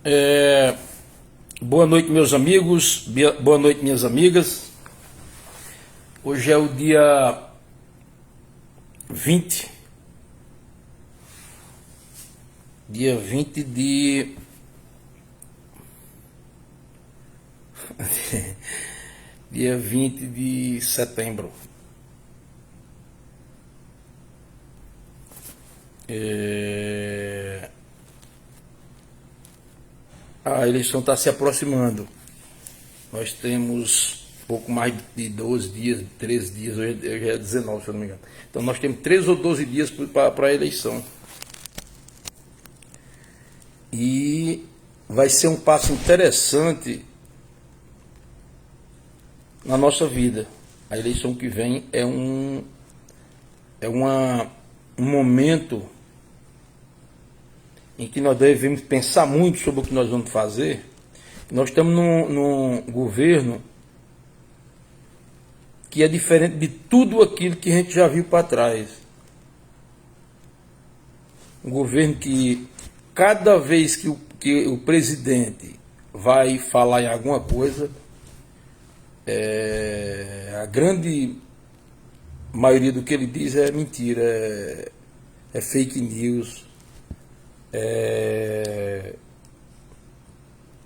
É, Boa noite, meus amigos, boa noite, minhas amigas. Hoje é o dia 20, dia 20 de dia 20 de setembro. A eleição está se aproximando. Nós temos pouco mais de 12 dias, 13 dias, hoje é 19, se eu não me engano. Então nós temos 13 ou 12 dias para a eleição. E vai ser um passo interessante na nossa vida. A eleição que vem é um momento em que nós devemos pensar muito sobre o que nós vamos fazer. Nós estamos num governo que é diferente de tudo aquilo que a gente já viu para trás. Um governo que cada vez que o presidente vai falar em alguma coisa, a grande maioria do que ele diz é mentira, é fake news,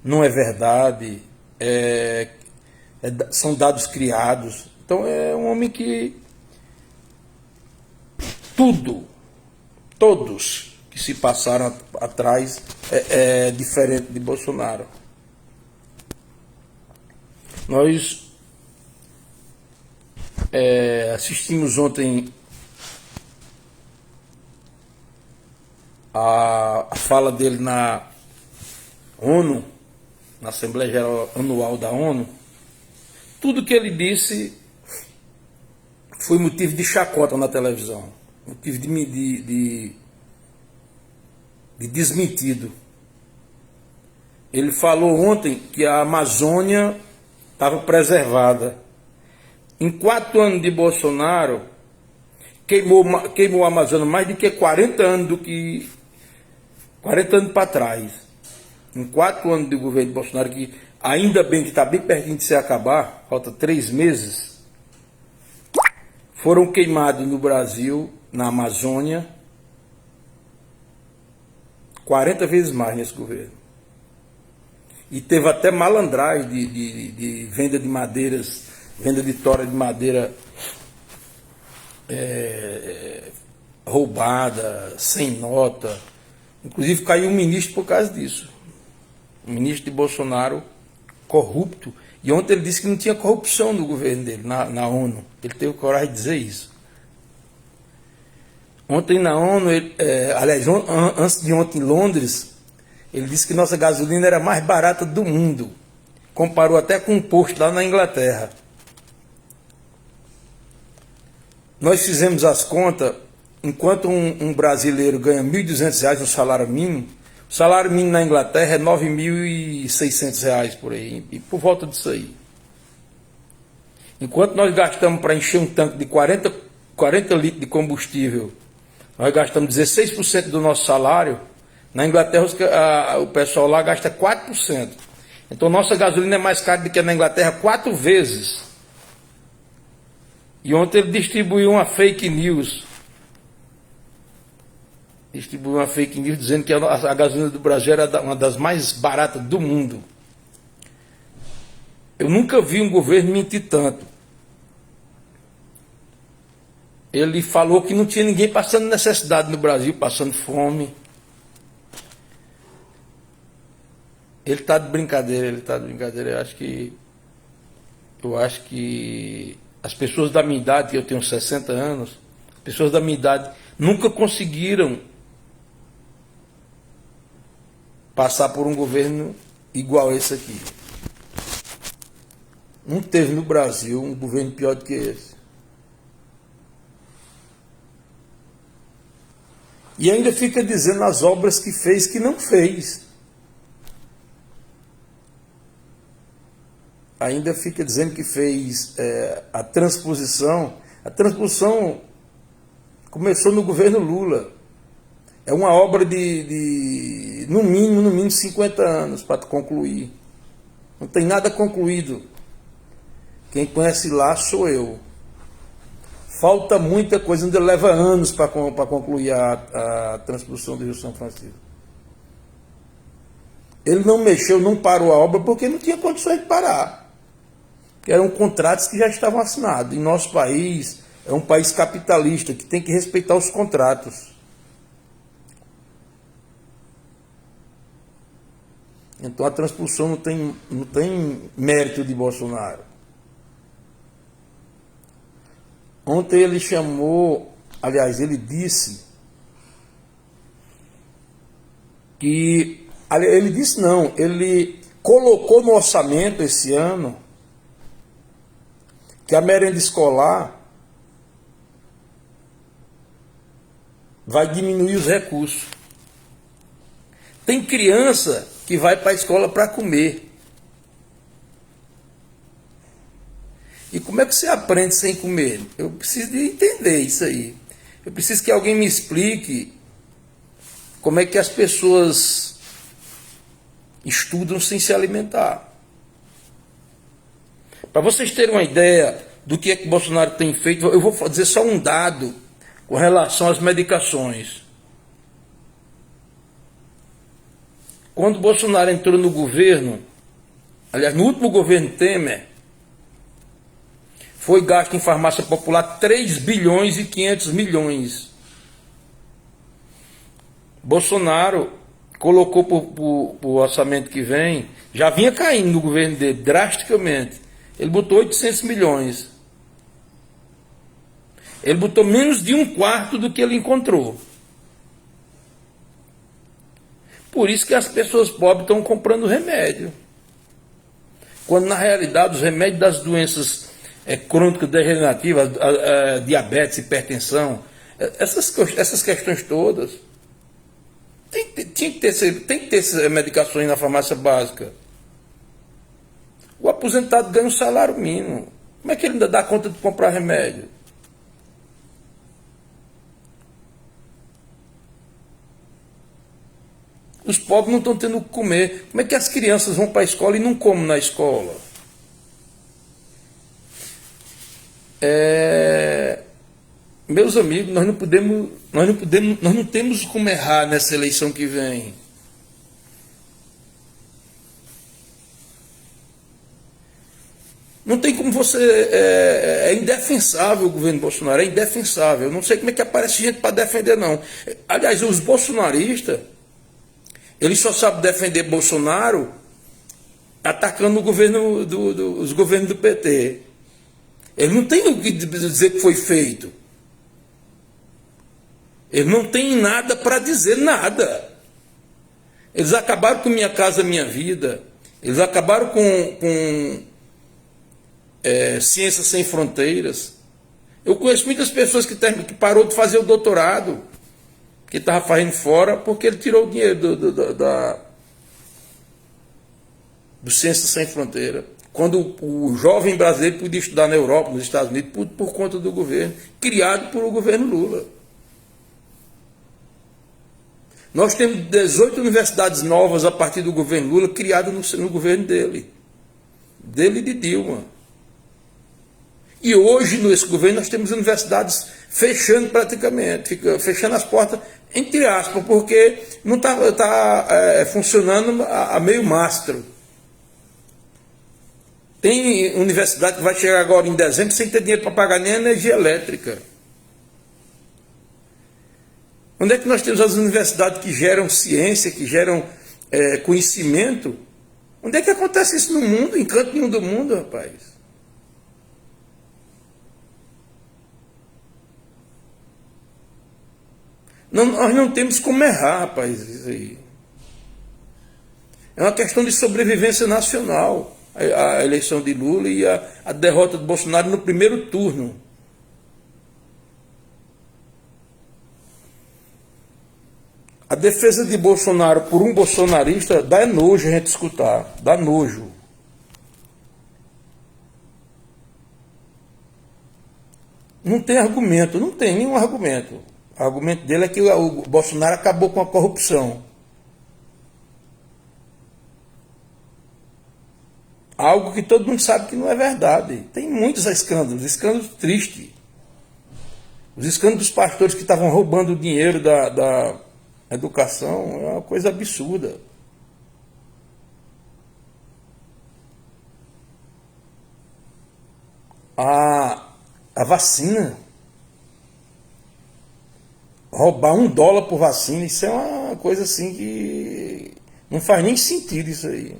não é verdade, são dados criados. Então é um homem que todos que se passaram atrás é diferente de Bolsonaro. Nós assistimos ontem a fala dele na ONU, na Assembleia Geral Anual da ONU. Tudo que ele disse foi motivo de chacota na televisão, motivo de desmentido. Ele falou ontem que a Amazônia estava preservada. Em 4 anos de Bolsonaro, queimou a Amazônia mais do que 40 anos para trás. Em 4 anos do governo de Bolsonaro, que ainda bem que está bem pertinho de se acabar, falta 3 meses, foram queimados no Brasil, na Amazônia, 40 vezes mais nesse governo. E teve até malandragem de venda de madeiras, venda de tora de madeira roubada, sem nota. Inclusive caiu um ministro por causa disso. O ministro de Bolsonaro, corrupto. E ontem ele disse que não tinha corrupção no governo dele, na ONU. Ele teve coragem de dizer isso. Ontem na ONU, aliás, antes de ontem em Londres, ele disse que nossa gasolina era a mais barata do mundo. Comparou até com um posto lá na Inglaterra. Nós fizemos as contas, enquanto um brasileiro ganha R$ 1.200 no salário mínimo, o salário mínimo na Inglaterra é R$ 9.600 por aí, e por volta disso aí. Enquanto nós gastamos para encher um tanque de 40 litros de combustível, nós gastamos 16% do nosso salário, na Inglaterra o pessoal lá gasta 4%. Então nossa gasolina é mais cara do que na Inglaterra 4 vezes. E ontem ele distribuiu uma fake news. Distribuiu uma fake news dizendo que a gasolina do Brasil era uma das mais baratas do mundo. Eu nunca vi um governo mentir tanto. Ele falou que não tinha ninguém passando necessidade no Brasil, passando fome. Ele está de brincadeira, Eu acho que as pessoas da minha idade, que eu tenho 60 anos, pessoas da minha idade nunca conseguiram passar por um governo igual a esse aqui. Não teve no Brasil um governo pior do que esse. E ainda fica dizendo as obras que fez que não fez. Ainda fica dizendo que fez a transposição. A transposição começou no governo Lula. É uma obra de no mínimo 50 anos para concluir. Não tem nada concluído. Quem conhece lá sou eu. Falta muita coisa, ainda leva anos para concluir a transposição do Rio São Francisco. Ele não mexeu, não parou a obra porque não tinha condições de parar. Porque eram contratos que já estavam assinados. Em nosso país, é um país capitalista que tem que respeitar os contratos. Então a transposição não tem mérito de Bolsonaro. Ontem ele chamou, aliás, ele disse que, ele disse não, ele colocou no orçamento esse ano que a merenda escolar vai diminuir os recursos. Tem criança que vai para a escola para comer. E como é que você aprende sem comer? Eu preciso de entender isso aí. Eu preciso que alguém me explique como é que as pessoas estudam sem se alimentar. Para vocês terem uma ideia do que é que Bolsonaro tem feito, eu vou dizer só um dado com relação às medicações. Quando Bolsonaro entrou no governo, aliás, no último governo Temer, foi gasto em farmácia popular 3 bilhões e 500 milhões. Bolsonaro colocou para o orçamento que vem, já vinha caindo no governo dele drasticamente. Ele botou 800 milhões. Ele botou menos de um quarto do que ele encontrou. Por isso que as pessoas pobres estão comprando remédio. Quando na realidade os remédios das doenças crônicas degenerativas, diabetes, hipertensão, essas questões todas, tem que ter essas medicações na farmácia básica. O aposentado ganha um salário mínimo. Como é que ele ainda dá conta de comprar remédio? Os pobres não estão tendo o que comer. Como é que as crianças vão para a escola e não comem na escola? Meus amigos, nós não temos como errar nessa eleição que vem. Não tem como você... É indefensável o governo Bolsonaro, é indefensável. Eu não sei como é que aparece gente para defender, não. Aliás, os bolsonaristas, eles só sabem defender Bolsonaro atacando o governo os governos do PT. Ele não tem o que dizer que foi feito. Ele não tem nada para dizer, nada. Eles acabaram com Minha Casa Minha Vida. Eles acabaram com Ciências Sem Fronteiras. Eu conheço muitas pessoas que parou de fazer o doutorado, que estava fazendo fora, porque ele tirou o dinheiro do Ciências Sem Fronteira. Quando o jovem brasileiro podia estudar na Europa, nos Estados Unidos, por conta do governo, criado por o governo Lula. Nós temos 18 universidades novas a partir do governo Lula, criadas no governo dele e de Dilma. E hoje, nesse governo, nós temos universidades fechando praticamente, fechando as portas, entre aspas, porque não está funcionando a meio mastro. Tem universidade que vai chegar agora em dezembro sem ter dinheiro para pagar nem a energia elétrica. Onde é que nós temos as universidades que geram ciência, que geram conhecimento? Onde é que acontece isso no mundo, em canto nenhum do mundo, rapaz? Não, nós não temos como errar, rapaz, isso aí. É uma questão de sobrevivência nacional, a eleição de Lula e a derrota de Bolsonaro no primeiro turno. A defesa de Bolsonaro por um bolsonarista dá nojo a gente escutar, dá nojo. Não tem argumento, não tem nenhum argumento. O argumento dele é que o Bolsonaro acabou com a corrupção. Algo que todo mundo sabe que não é verdade. Tem muitos escândalos tristes. Os escândalos dos pastores que estavam roubando o dinheiro da educação é uma coisa absurda. A vacina, roubar $1 por vacina, isso é uma coisa assim que não faz nem sentido isso aí.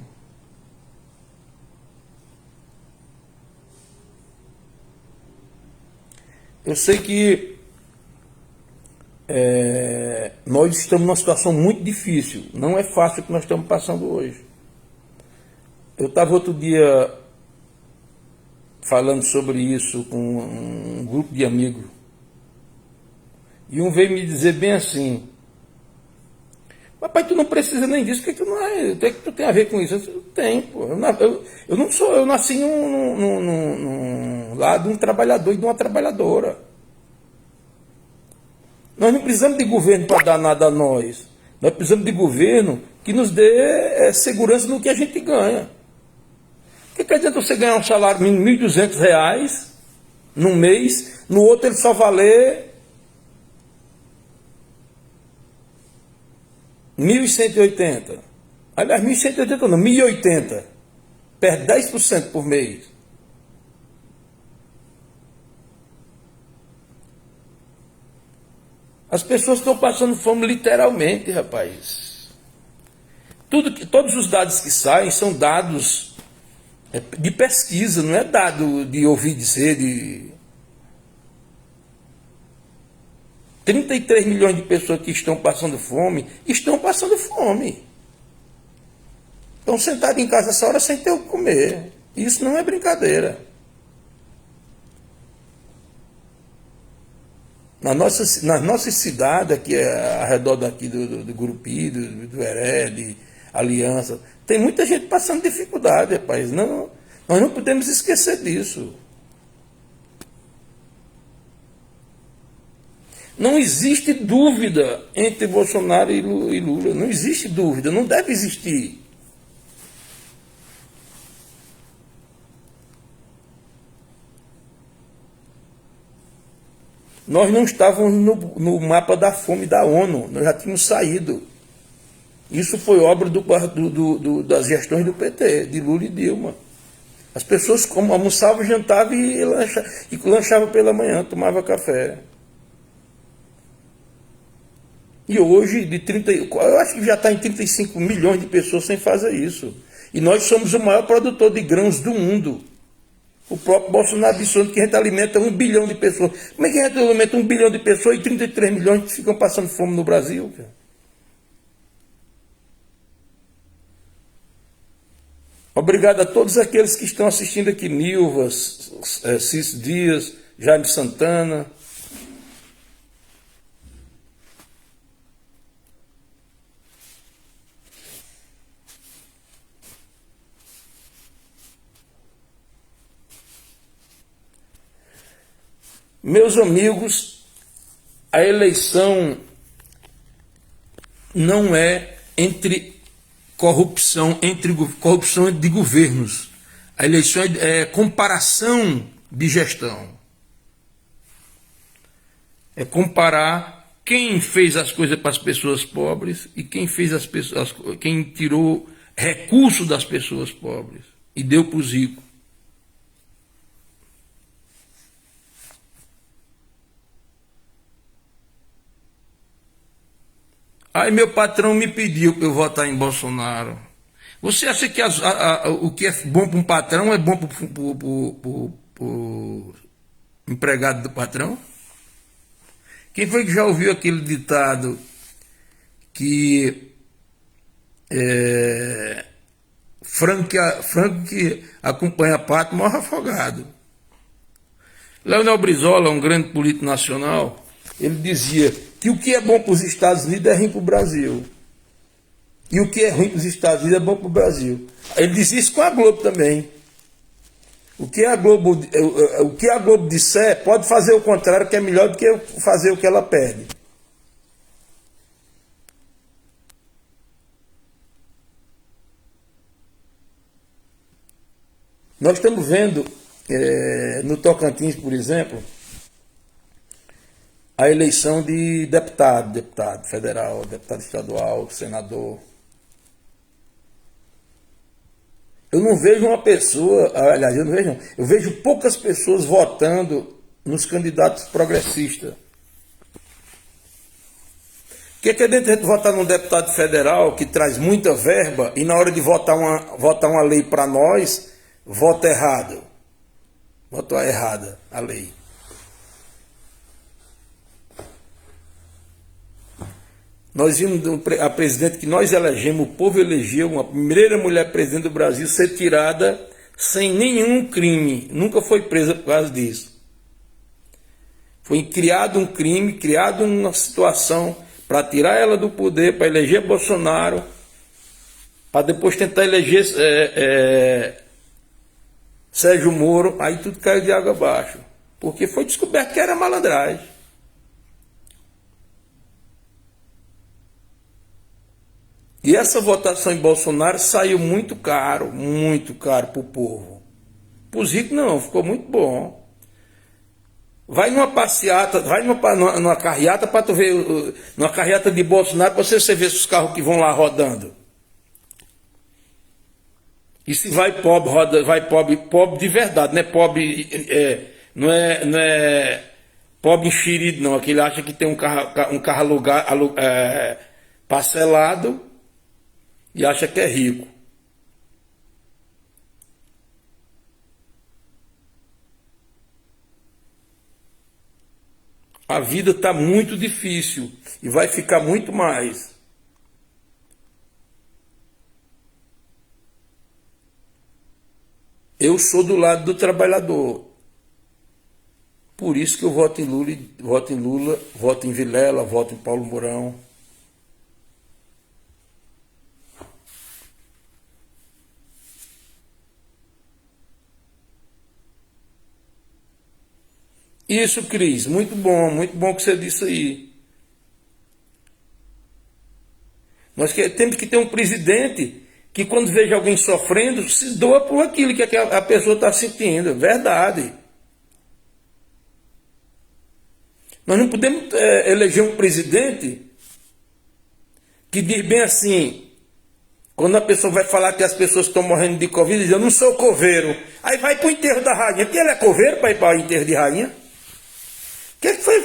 Eu sei que nós estamos numa situação muito difícil, não é fácil o que nós estamos passando hoje. Eu estava outro dia falando sobre isso com um grupo de amigos, e um veio me dizer bem assim: papai, tu não precisa nem disso, porque tu não é, o que tu tem a ver com isso? Eu disse, tem, pô. Eu não sou, eu nasci lá de um trabalhador e de uma trabalhadora. Nós não precisamos de governo para dar nada a nós. Nós precisamos de governo que nos dê segurança no que a gente ganha. O que adianta você ganhar um salário mínimo de R$ 1.200 num mês, no outro ele só valer 1.180. Aliás, 1.180 não, 1.080. Perde 10% por mês. As pessoas estão passando fome literalmente, rapaz. Todos os dados que saem são dados de pesquisa, não é dado de ouvir dizer. 33 milhões de pessoas que estão passando fome. Estão sentados em casa essa hora sem ter o que comer. Isso não é brincadeira. Nas nossas cidades, aqui ao redor daqui do Gurupi, do Heré, de Aliança, tem muita gente passando dificuldade, rapaz. Não, nós não podemos esquecer disso. Não existe dúvida entre Bolsonaro e Lula. Não existe dúvida, não deve existir. Nós não estávamos no mapa da fome da ONU, nós já tínhamos saído. Isso foi obra das gestões do PT, de Lula e Dilma. As pessoas almoçavam, jantavam e lanchavam pela manhã, tomavam café. E hoje, eu acho que já está em 35 milhões de pessoas sem fazer isso. E nós somos o maior produtor de grãos do mundo. O próprio Bolsonaro disse que a gente alimenta 1 bilhão de pessoas. Como é que a gente alimenta 1 bilhão de pessoas e 33 milhões que ficam passando fome no Brasil? Cara? Obrigado a todos aqueles que estão assistindo aqui. Nilvas, Cícero Dias, Jaime Santana. Meus amigos, a eleição não é entre corrupção de governos. A eleição é comparação de gestão. É comparar quem fez as coisas para as pessoas pobres e quem tirou recurso das pessoas pobres e deu para os ricos. Aí meu patrão me pediu para eu votar em Bolsonaro. Você acha que o que é bom para um patrão é bom para o empregado do patrão? Quem foi que já ouviu aquele ditado que frango que acompanha pato morre afogado? Leonel Brizola, um grande político nacional, ele dizia que o que é bom para os Estados Unidos é ruim para o Brasil. E o que é ruim para os Estados Unidos é bom para o Brasil. Ele diz isso com a Globo também. O que a Globo disser pode fazer o contrário, que é melhor do que fazer o que ela pede. Nós estamos vendo, no Tocantins, por exemplo, a eleição de deputado federal, deputado estadual, senador. Eu não vejo uma pessoa, aliás, eu não vejo, eu vejo poucas pessoas votando nos candidatos progressistas. O que é dentro de votar num deputado federal que traz muita verba e na hora de votar uma lei para nós, vota errado? Votou errada a lei. Nós vimos a presidente que nós elegemos, o povo elegeu, a primeira mulher presidente do Brasil, ser tirada sem nenhum crime. Nunca foi presa por causa disso. Foi criado um crime, criado uma situação para tirar ela do poder, para eleger Bolsonaro, para depois tentar eleger Sérgio Moro. Aí tudo caiu de água abaixo. Porque foi descoberto que era malandragem. E essa votação em Bolsonaro saiu muito caro para o povo. Para os ricos não, ficou muito bom. Vai numa passeata, vai numa carreata para tu ver, numa carreata de Bolsonaro, para você ver os carros que vão lá rodando. E se vai pobre, vai pobre de verdade, não é pobre, não é pobre enxerido não, aquele acha que tem um carro parcelado, e acha que é rico. A vida está muito difícil e vai ficar muito mais. Eu sou do lado do trabalhador. Por isso que eu voto em Lula, voto em Vilela, voto em Paulo Mourão. Isso, Cris, muito bom que você disse aí. Nós temos que ter um presidente que quando veja alguém sofrendo, se doa por aquilo que a pessoa está sentindo, é verdade. Nós não podemos eleger um presidente que diz bem assim, quando a pessoa vai falar que as pessoas estão morrendo de Covid, diz, eu não sou coveiro. Aí vai para o enterro da rainha, porque ele é coveiro para ir para o enterro de rainha. O que foi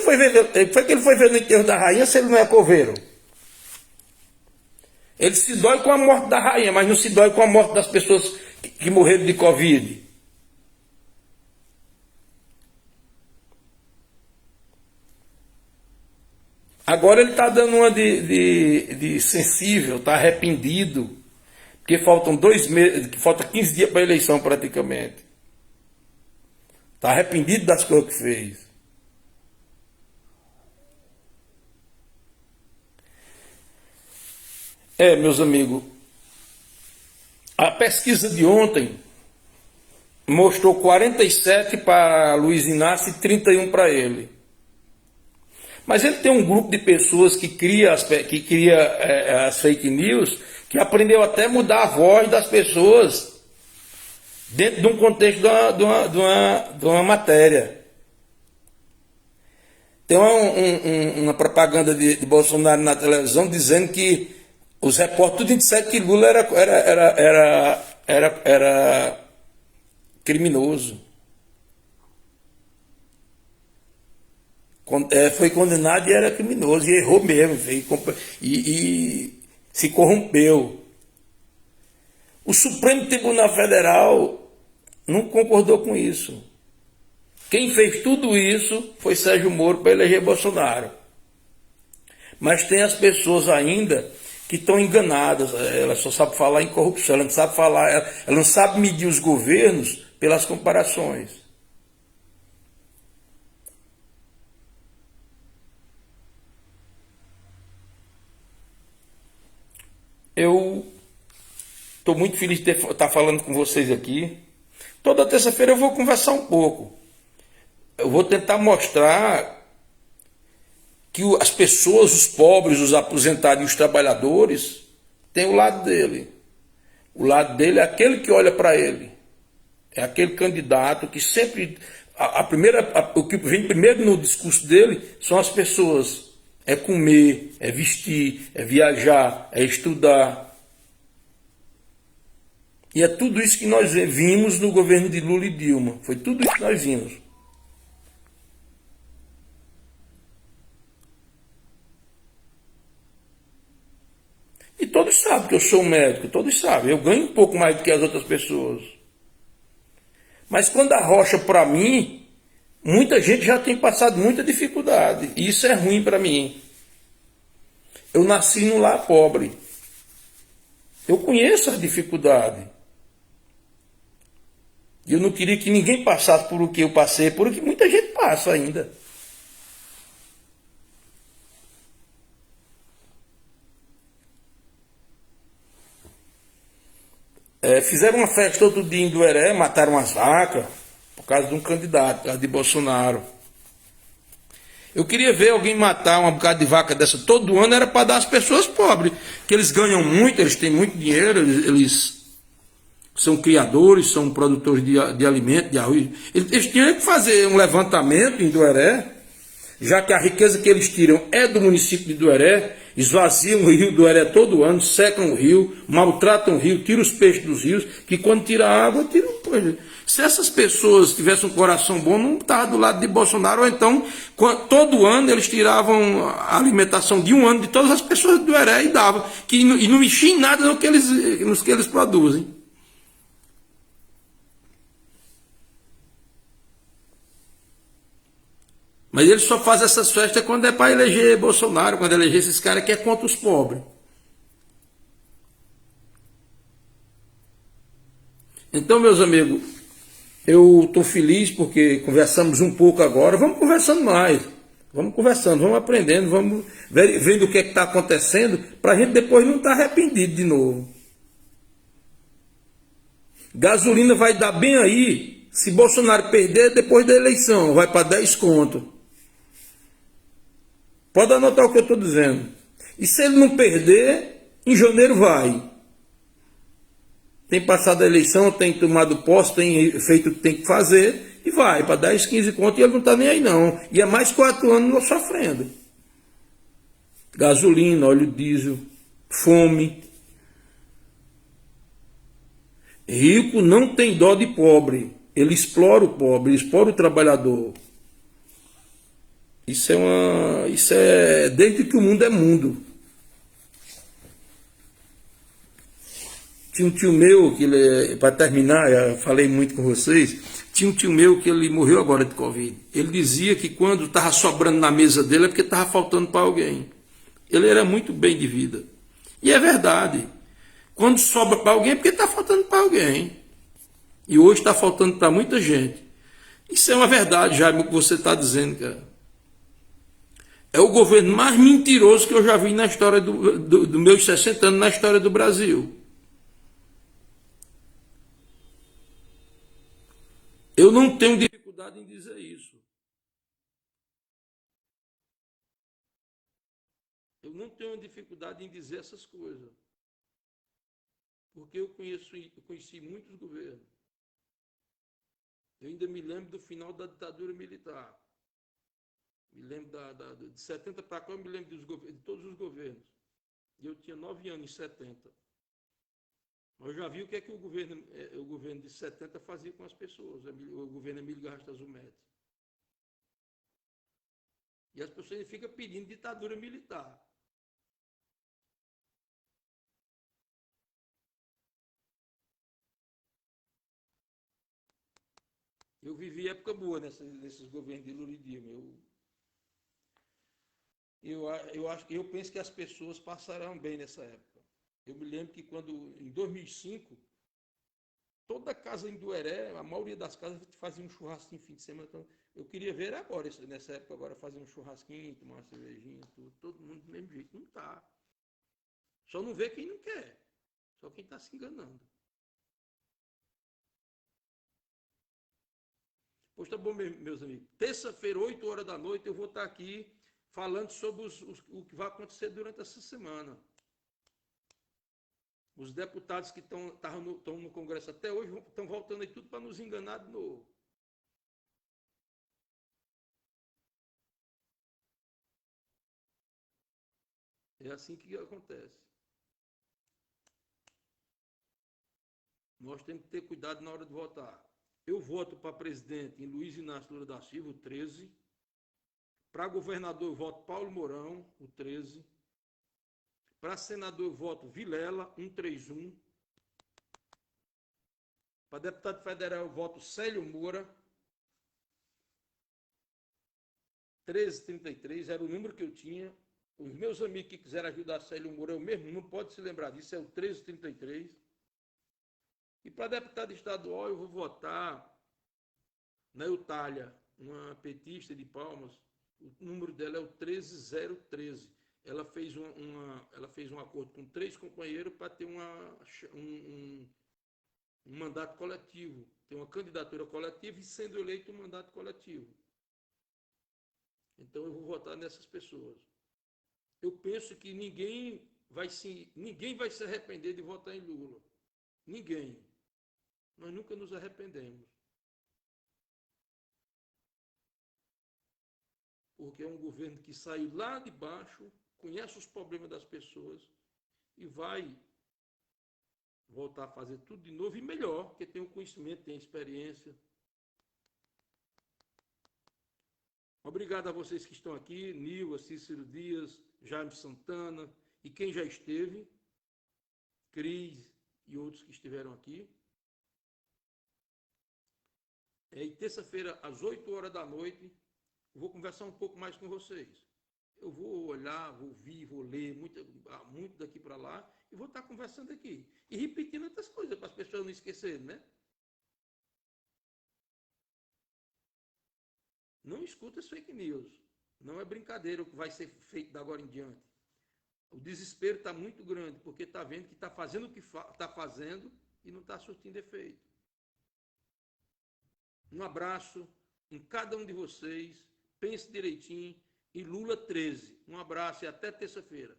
que ele foi ver no enterro da rainha se ele não é coveiro? Ele se dói com a morte da rainha, mas não se dói com a morte das pessoas que morreram de Covid. Agora ele está dando uma de sensível, está arrependido, porque faltam 2 meses, falta 15 dias para a eleição praticamente. Está arrependido das coisas que fez. Meus amigos, a pesquisa de ontem mostrou 47 para Luiz Inácio e 31 para ele. Mas ele tem um grupo de pessoas que cria as fake news, que aprendeu até a mudar a voz das pessoas dentro de um contexto de uma matéria. Tem uma propaganda de Bolsonaro na televisão dizendo que os repórteres tudo disseram que Lula era criminoso. Foi condenado e era criminoso, e errou mesmo, e se corrompeu. O Supremo Tribunal Federal não concordou com isso. Quem fez tudo isso foi Sérgio Moro para eleger Bolsonaro. Mas tem as pessoas ainda que estão enganadas, ela só sabe falar em corrupção, ela não sabe ela não sabe medir os governos pelas comparações. Eu estou muito feliz de estar falando com vocês aqui. Toda terça-feira eu vou conversar um pouco. Eu vou tentar mostrar que as pessoas, os pobres, os aposentados e os trabalhadores têm o lado dele. O lado dele é aquele que olha para ele. É aquele candidato que sempre, o que vem primeiro no discurso dele são as pessoas. É comer, é vestir, é viajar, é estudar. E é tudo isso que nós vimos no governo de Lula e Dilma. Foi tudo isso que nós vimos. E todos sabem que eu sou médico, todos sabem. Eu ganho um pouco mais do que as outras pessoas. Mas quando arrocha para mim, muita gente já tem passado muita dificuldade. E isso é ruim para mim. Eu nasci num lar pobre. Eu conheço as dificuldades. E eu não queria que ninguém passasse por o que eu passei, por o que muita gente passa ainda. Fizeram uma festa outro dia em Dueré, mataram umas vacas, por causa de um candidato, por causa de Bolsonaro. Eu queria ver alguém matar uma bocada de vaca dessa todo ano, era para dar às pessoas pobres, que eles ganham muito, eles têm muito dinheiro, eles são criadores, são produtores de alimento, de arroz. Eles tinham que fazer um levantamento em Dueré, já que a riqueza que eles tiram é do município de Dueré, esvaziam o rio Dueré todo ano, secam o rio, maltratam o rio, tiram os peixes dos rios, que quando tira a água, tiram coisa. Se essas pessoas tivessem um coração bom, não estavam do lado de Bolsonaro, ou então, todo ano eles tiravam a alimentação de um ano de todas as pessoas do Dueré e davam, e não mexia em nada nos que eles produzem. Mas ele só faz essas festas quando é para eleger Bolsonaro, quando eleger esses caras que é contra os pobres. Então, meus amigos, eu estou feliz porque conversamos um pouco agora. Vamos conversando mais. Vamos conversando, vamos aprendendo, vamos vendo o que é que está acontecendo, para a gente depois não estar arrependido de novo. Gasolina vai dar bem aí, se Bolsonaro perder depois da eleição, vai para 10 conto. Pode anotar o que eu estou dizendo. E se ele não perder, em janeiro vai. Tem passado a eleição, tem tomado posse, tem feito o que tem que fazer e vai para 10, 15 contos e ele não está nem aí não. E é mais 4 anos nós sofrendo. Gasolina, óleo diesel, fome. Rico não tem dó de pobre. Ele explora o pobre, ele explora o trabalhador. Isso é desde que o mundo é mundo. Tinha um tio meu, para terminar, eu falei muito com vocês, tinha um tio meu que ele morreu agora de Covid. Ele dizia que quando estava sobrando na mesa dele é porque estava faltando para alguém. Ele era muito bem de vida. E é verdade. Quando sobra para alguém é porque está faltando para alguém. E hoje está faltando para muita gente. Isso é uma verdade, Jaime, o que você está dizendo, cara. É o governo mais mentiroso que eu já vi na história dos meus 60 anos na história do Brasil. Eu não tenho dificuldade em dizer isso. Eu não tenho dificuldade em dizer essas coisas. Porque eu conheci muitos governos. Eu ainda me lembro do final da ditadura militar. Me lembro de 70 para cá, eu me lembro de todos os governos. E eu tinha 9 anos em 70. Mas eu já vi o que é que o governo de 70 fazia com as pessoas, o governo Emílio Garrastazu Médici. E as pessoas ficam pedindo ditadura militar. Eu vivi época boa nesses governos de Lula e Dilma. Eu penso que as pessoas passarão bem nessa época. Eu me lembro que em 2005, toda casa em Dueré, a maioria das casas fazia um churrasquinho fim de semana. Então, eu queria ver agora, nessa época agora, fazer um churrasquinho, tomar uma cervejinha, tudo, todo mundo do mesmo jeito. Não tá. Só não vê quem não quer. Só quem está se enganando. Pois tá bom, meus amigos. Terça-feira, 8 horas da noite, eu vou estar aqui falando sobre o que vai acontecer durante essa semana. Os deputados que estão no Congresso até hoje estão voltando aí tudo para nos enganar de novo. É assim que acontece. Nós temos que ter cuidado na hora de votar. Eu voto para presidente em Luiz Inácio Lula da Silva, o 13. Para governador, eu voto Paulo Mourão, o 13. Para senador, eu voto Vilela, 131. Para deputado federal, eu voto Célio Moura, 1333. Era o número que eu tinha. Os meus amigos que quiserem ajudar Célio Moura, eu mesmo não pode se lembrar disso, é o 1333. E para deputado estadual, eu vou votar na Eutália, uma petista de Palmas. O número dela é o 13013. Ela fez um acordo com 3 companheiros para ter um mandato coletivo, ter uma candidatura coletiva e sendo eleito um mandato coletivo. Então eu vou votar nessas pessoas. Eu penso que ninguém vai se arrepender de votar em Lula. Ninguém. Nós nunca nos arrependemos. Porque é um governo que saiu lá de baixo, conhece os problemas das pessoas e vai voltar a fazer tudo de novo e melhor, porque tem o conhecimento, tem a experiência. Obrigado a vocês que estão aqui, Nilva, Cícero Dias, Jaime Santana e quem já esteve, Cris e outros que estiveram aqui. E terça-feira, às 8 horas da noite, eu vou conversar um pouco mais com vocês. Eu vou olhar, vou ouvir, vou ler muito daqui para lá e vou estar conversando aqui. E repetindo outras coisas para as pessoas não esquecerem, né? Não escuta as fake news. Não é brincadeira o que vai ser feito da agora em diante. O desespero está muito grande, porque está vendo que está fazendo o que está fazendo e não está surtindo efeito. Um abraço em cada um de vocês. Pense direitinho. E Lula 13. Um abraço e até terça-feira.